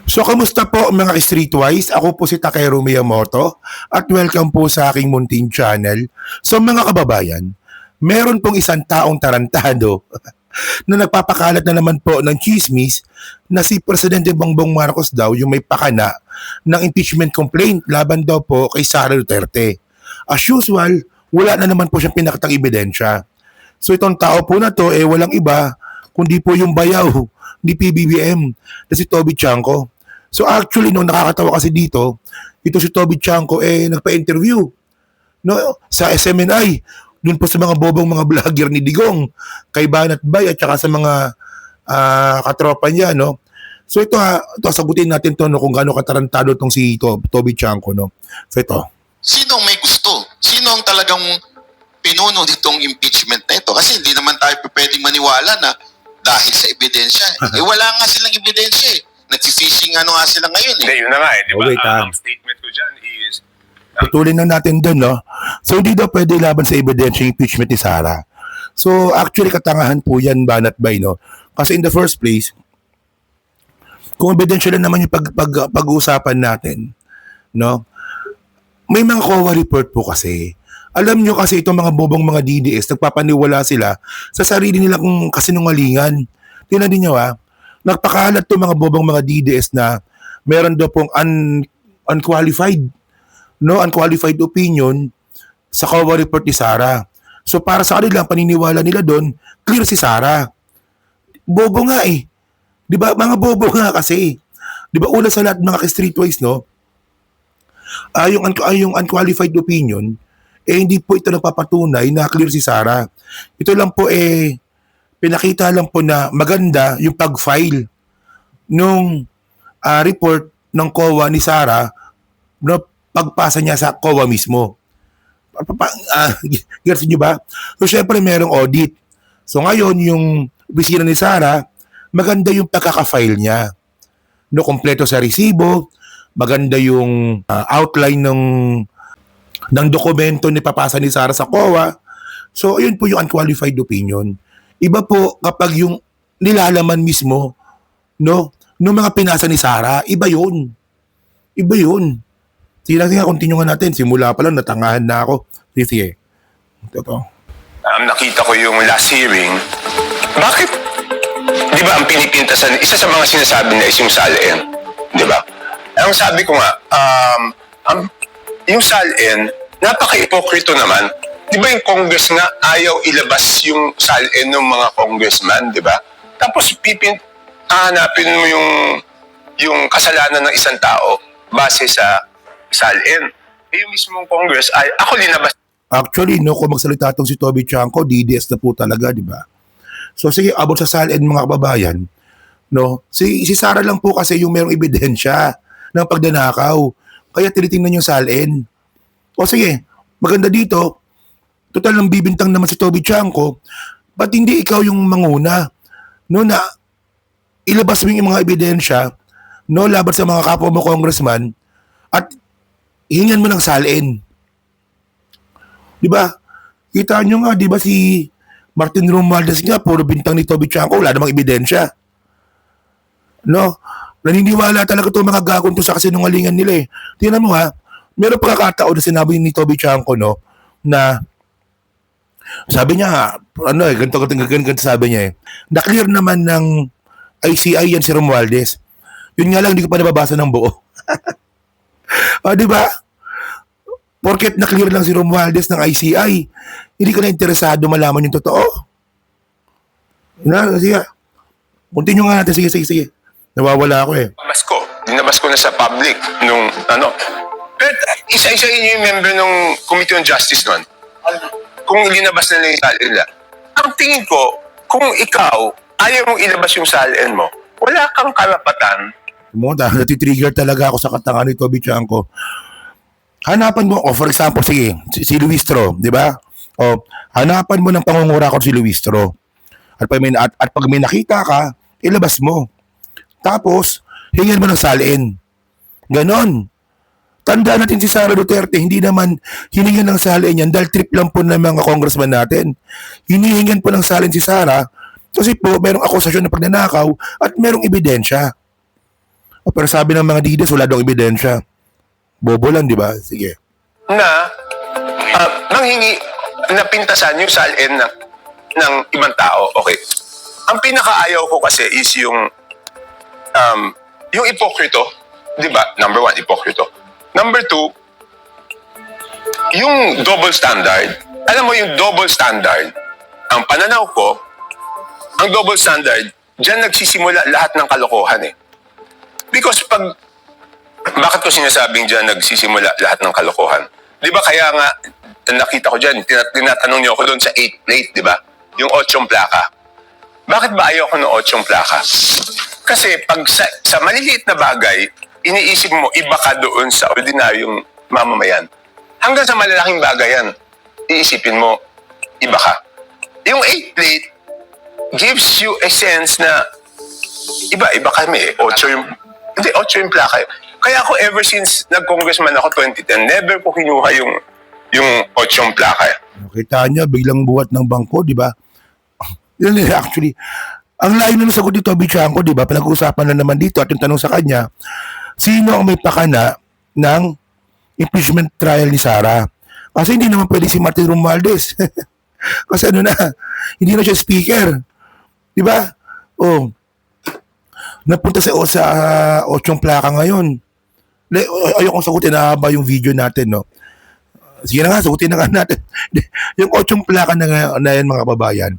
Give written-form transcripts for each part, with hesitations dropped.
So, kamusta po mga streetwise? Ako po si Takeru Miyamoto at welcome po sa aking munting channel. So mga kababayan, meron pong isang taong tarantado na nagpapakalat na naman po ng chismis na si Presidente Bongbong Marcos daw yung may pakana ng impeachment complaint laban daw po kay Sara Duterte. As usual, wala na naman po siyang pinakitang ebidensya. So itong tao po na to walang iba kundi po yung bayaw ni PBBM na si Toby Chanco. So actually, no, nakakatawa kasi dito, ito si Toby Chanco nagpa-interview no, sa SMNI, dun po sa mga bobong mga vlogger ni Digong, kay Banat Bay at saka sa mga katropa niya, no. So ito sagutin natin to, no, kung gaano katarantado tong si Toby Chanco, no. So ito. Sino ang may gusto? Sino ang talagang pinuno nitong impeachment na ito? Kasi hindi naman tayo pwedeng maniwala na dahil sa ebidensya. Wala nga silang ebidensya eh. Nag-fishing nga sila ngayon eh. Hindi, yun na nga eh. Di ba? Wait, Ang statement ko dyan is... Putulin na natin doon, no? So, hindi daw pwede laban sa ebidensya yung impeachment ni Sara. So, actually, katangahan po yan, Banat Bay, no? Kasi in the first place, kung ebidensya lang naman yung pag-uusapan natin, no? May mga COA report po kasi. Alam nyo kasi itong mga bobong mga DDS, nagpapaniwala sila sa sarili nila kung kasinungalingan. Tingnan din nyo nagpakalat to mga bobong mga DDS na meron daw pong unqualified opinion sa COA report ni Sara. So para sa kanila, paniniwala nila doon, clear si Sara. Bobo nga eh. 'Di ba? Mga bobo nga kasi. 'Di ba una sa lahat mga streetwise, no? Yung unqualified opinion, hindi po ito nagpapatunay na clear si Sara. Ito lang po pinakita lang po na maganda yung pag-file nung report ng COA ni Sara na pagpasa niya sa COA mismo. Gets niyo ba? So syempre merong audit. So ngayon yung opisina ni Sara, maganda yung pagkaka-file niya. No, kompleto sa resibo, maganda yung outline ng dokumento ni papasa ni Sara sa COA. So ayun po yung unqualified opinion. Iba po kapag yung nilalaman mismo, no, nung mga pinasa ni Sara, iba yun. Iba yun. Sige, continue nga natin. Simula pa lang, natangahan na ako. Sige. Ito. nakita ko yung last hearing, bakit, di ba ang pinipintasan, isa sa mga sinasabi na is yung SALN, di ba? Ang sabi ko nga, yung SALN, napaka-ipokrito naman. Di ba yung Congress nga ayaw ilabas yung SALN ng mga congressman, di ba? Tapos hahanapin mo yung kasalanan ng isang tao base sa SALN. Yung mismong Congress ay ako linabas. Actually, no, kung magsalita itong si Toby Chanco, DDS na po talaga, di ba? So sige, abot sa SALN mga kababayan, no? Si Sara lang po kasi yung mayroong ebidensya ng pagdanakaw. Kaya tinitingnan yung SALN. O sige, maganda dito, total ng bibintang naman si Toby Chanco, ba't hindi ikaw yung manguna, no, na ilabas mo yung mga ebidensya, no, laban sa mga kapwa mo congressman, at hingan mo ng SALN. Di ba? Kita nyo nga, di ba si Martin Romualdez nga, puro bintang ni Toby Chanco, wala namang ebidensya. No? Naniniwala talaga itong mga gagawin to sa kasinungalingan nila eh. Tingnan mo meron pagkakataon na sinabi ni Toby Chanco, no, na sabi niya, ganito sabi niya na-clear naman ng ICI yan si Romualdez. Yun nga lang, hindi ko pa nababasa ng buo. Di ba? Porket na-clear lang si Romualdez ng ICI, hindi ka na interesado malaman yung totoo. Sige. Continue nga natin. Sige. Nawawala ako eh. Dinabas ko na sa public nung Pero isa-isa yun yung member ng Committee on Justice nun. Kung linabas na lang yung SALN nila. Ang tingin ko, kung ikaw, ayaw mong ilabas yung SALN mo, wala kang karapatan. Natitrigger talaga ako sa katangahan ni Toby Chanco. Hanapan mo, for example, sige, si Luis Tro, di ba? Hanapan mo ng pangungurakot si Luis Tro. At pag may nakita ka, ilabas mo. Tapos, hingin mo ng SALN. Ganon. Tandaan natin si Sara Duterte, hindi naman hiningan ng SALN yan dahil trip lang po ng mga congressman natin. Hinihingan po ng SALN si Sara kasi po merong akusasyon ng pagnanakaw at merong ebidensya. Pero sabi ng mga DDS, wala daw ebidensya. Bobo lang, di ba? Sige. Na nanghingi na pintasan yung salin ng ibang tao. Okay. Ang pinakaayaw ko kasi is yung ipokrito, di ba? Number one, ipokrito. Number two, yung double standard. Alam mo yung double standard, ang pananaw ko, ang double standard, dyan nagsisimula lahat ng kalokohan eh. Because bakit ko sinasabing dyan nagsisimula lahat ng kalokohan? Di ba kaya nga, nakita ko dyan, tinatanong niyo ako doon sa 8 plate, di ba? Yung 8 plaka. Bakit ba ayaw ko ng 8 plaka? Kasi pag sa maliliit na bagay, iniisip mo, iba ka doon sa ordinaryong mamamayan. Hanggang sa malalaking bagay yan, iisipin mo, iba ka. Yung 8 plate gives you a sense na iba kami eh. 8 yung plaka. Kaya ako ever since nag-congressman ako 2010, never ko kinuha yung 8 plaka. Kita niya, biglang buhat ng bangko, di ba? Yun actually, ang layo na sagot ni Toby Chanko, di ba? Pinag-uusapan na naman dito at yung tanong sa kanya, sino ang may pakana ng impeachment trial ni Sara? Kasi hindi naman pwede si Martin Romualdez. Kasi hindi na siya speaker. Di ba? Oh. Napunta sa 8 plaka ngayon. Ayokong sagutin na ba yung video natin, no? Sige na nga, sagutin na nga natin. Yung 8 plaka na yan, mga kababayan,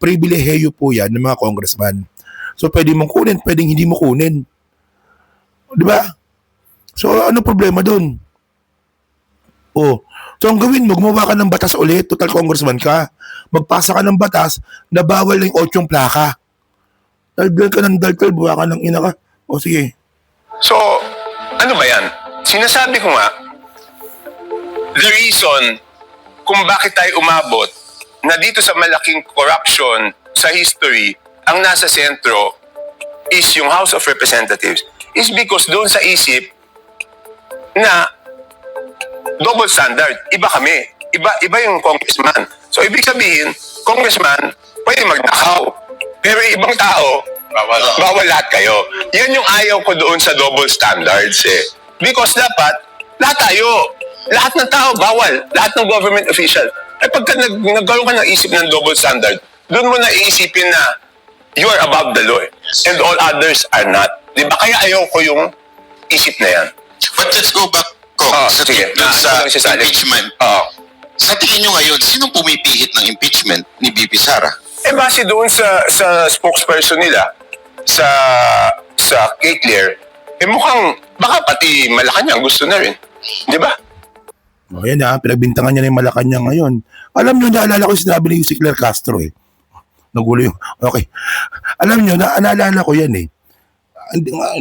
pribileheyo po yan ng mga congressman. So, pwede mong kunin, pwedeng hindi mo kunin. Di ba? So, ano problema doon? Oh. So, ang gawin mo, gumawa ka ng batas ulit, total congressman ka. Magpasa ka ng batas na bawal na yung 8 plaka. Daldal ka ng daldal, buwa ka ng ina ka. O, sige. So, ano ba yan? Sinasabi ko nga, the reason kung bakit tayo umabot na dito sa malaking corruption sa history, ang nasa sentro is yung House of Representatives is because doon sa isip na double standard. Iba kami. Iba yung congressman. So, ibig sabihin, congressman, pwede magnakaw. Pero ibang tao, bawal lahat kayo. Yan yung ayaw ko doon sa double standards eh. Because dapat, lahat tayo, lahat ng tao bawal, lahat ng government official. Ay pagka nagkaroon ka ng isip ng double standard, doon mo na iisipin na you are above the law and all others are not. Di ba? Kaya ayaw ko yung isip na yan. But let's go back, Kong, sa impeachment. Sa tingin nyo ngayon, sinong pumipihit ng impeachment ni BP Sara? Eh base doon sa spokesperson nila, sa Kay Claire, eh mukhang baka pati Malacanang gusto na rin. Di ba? O yan pinagbintangan niya na yung Malacanang ngayon. Alam niyo, naalala ko yung sinabi ni si Claire Castro eh. Nagulo yung, okay. Alam niyo, naalala ko yan eh.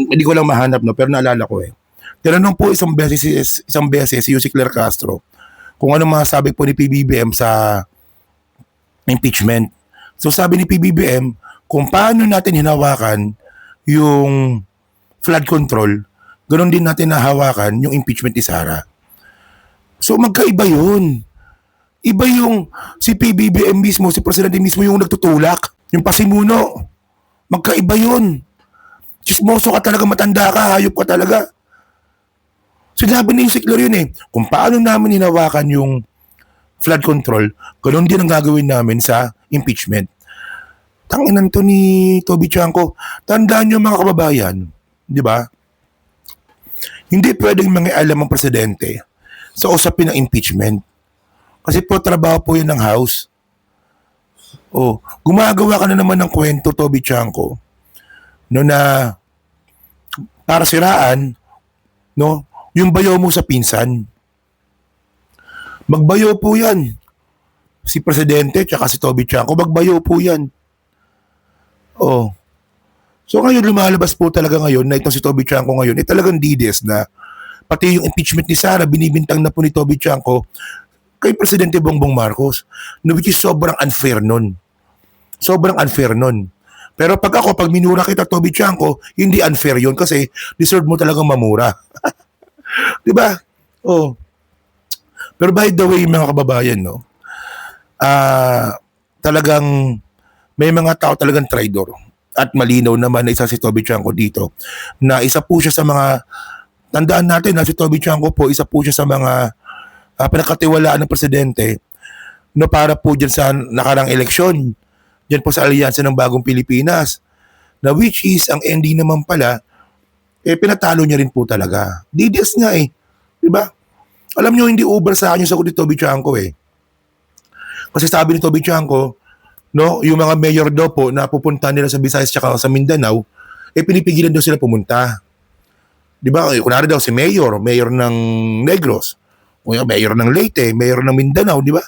Hindi ko lang mahanap, no, pero naalala ko eh. Tinanong po isang beses si Claire Castro kung ano masasabi po ni PBBM sa impeachment. So sabi ni PBBM, kung paano natin hinawakan yung flood control, ganoon din natin nahawakan yung impeachment ni Sara. So magkaiba yun. Iba yung si PBBM mismo, si Presidente mismo yung nagtutulak, yung pasimuno. Magkaiba yun. Chismoso ka talaga, matanda ka, hayop ka talaga. Sinabi ni si Claire yun eh, kung paano namin hinawakan yung flood control, ganoon din ang gagawin namin sa impeachment. Tanginan to ni Toby Chanko. Tandaan nyo mga kababayan, di ba? Hindi pwedeng mangialam ang presidente sa usapin ng impeachment. Kasi po trabaho po yun ng House. Oh, gumagawa ka na naman ng kwento, Toby Chanko, no, na para siraan, no, yung bayo mo sa pinsan. Magbayo po yan. Si Presidente tsaka si Toby Chanko, magbayo po yan. Oh. So ngayon lumalabas po talaga ngayon na itong si Toby Chanko ngayon, talagang dides na pati yung impeachment ni Sara, binibintang na po ni Toby Chanko kay Presidente Bongbong Marcos, no, which is sobrang unfair nun. Sobrang unfair nun. Pero pag minura kita, Toby Chanko, hindi unfair yun kasi deserve mo talagang mamura. Diba? Oh. Pero by the way, mga kababayan, no, talagang may mga tao talagang traidor. at malinaw naman na isa si Toby Chanco dito, na isa po siya sa mga, tandaan natin na si Toby Chanco po, isa po siya sa mga pinakatiwalaan ng presidente no, para po dyan sa nakarang eleksyon, dyan po sa alyansa ng Bagong Pilipinas, na which is, ang ending naman pala, pinatalo niya rin po talaga. DDS nga diba? Alam niyo, hindi uber sa akin yung sagot ni Toby Chanco Kasi sabi ni Toby Chanco, no, yung mga mayor daw po na pupunta nila sa Visayas tsaka sa Mindanao, pinipigilan daw sila pumunta. Di ba? Kunwari daw si mayor ng Negros, o yung mayor ng Leyte, mayor ng Mindanao, di ba?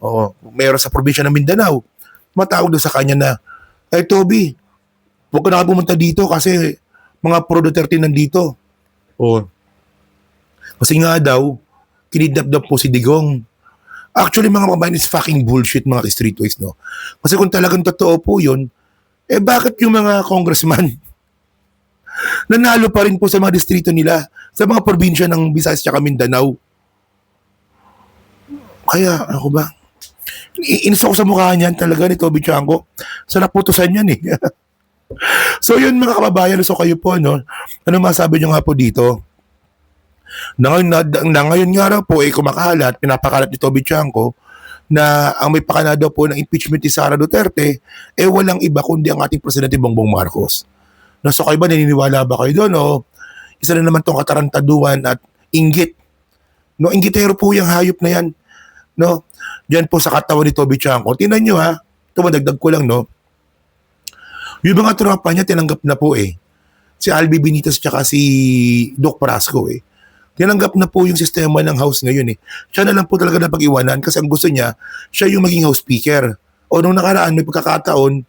O mayor sa probinsya ng Mindanao. Matawag daw sa kanya na, Toby, huwag ka na pumunta dito kasi mga pro Duterte nandito. O, kasi nga daw, kinidnap daw po si Digong. Actually, mga kabayan, is fucking bullshit, mga streetways, no? Kasi kung talagang totoo po yun, bakit yung mga congressman nanalo pa rin po sa mga distrito nila, sa mga probinsya ng Visayas at Mindanao? Kaya, ako ba? Inis ako sa mukha niyan talaga ni Toby Chanco. Sa naputusan yan So yun, mga kababayan, so kayo po, no? Ano masabi nyo nga po dito? Ngayon nga raw po kumakalat, pinapakalat ni Toby Chanco na ang may pakana daw po ng impeachment ni Sara Duterte walang iba kundi ang ating Presidente Bongbong Marcos. So kayo ba, naniniwala ba kayo doon? Isa na naman tong katarantaduhan at inggit. No, inggitero po yung hayop na yan. No? Diyan po sa katawan ni Toby Chanco. Tingnan nyo tumadagdag ko lang, no? Yung mga tropa niya tinanggap na po Si Albi Benitez tsaka si Doc Parasco tinanggap na po yung sistema ng House ngayon Siya na lang po talaga na pag-iwanan kasi ang gusto niya, siya yung maging House Speaker. O nung nakaraan, may pagkakataon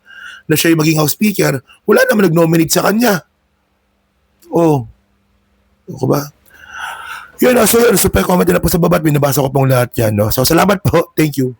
na siya yung maging House Speaker, wala naman nag-nominate sa kanya. Ako ba? Yun, so comment na po sa baba at binabasa ko pong lahat yan. No? So salamat po. Thank you.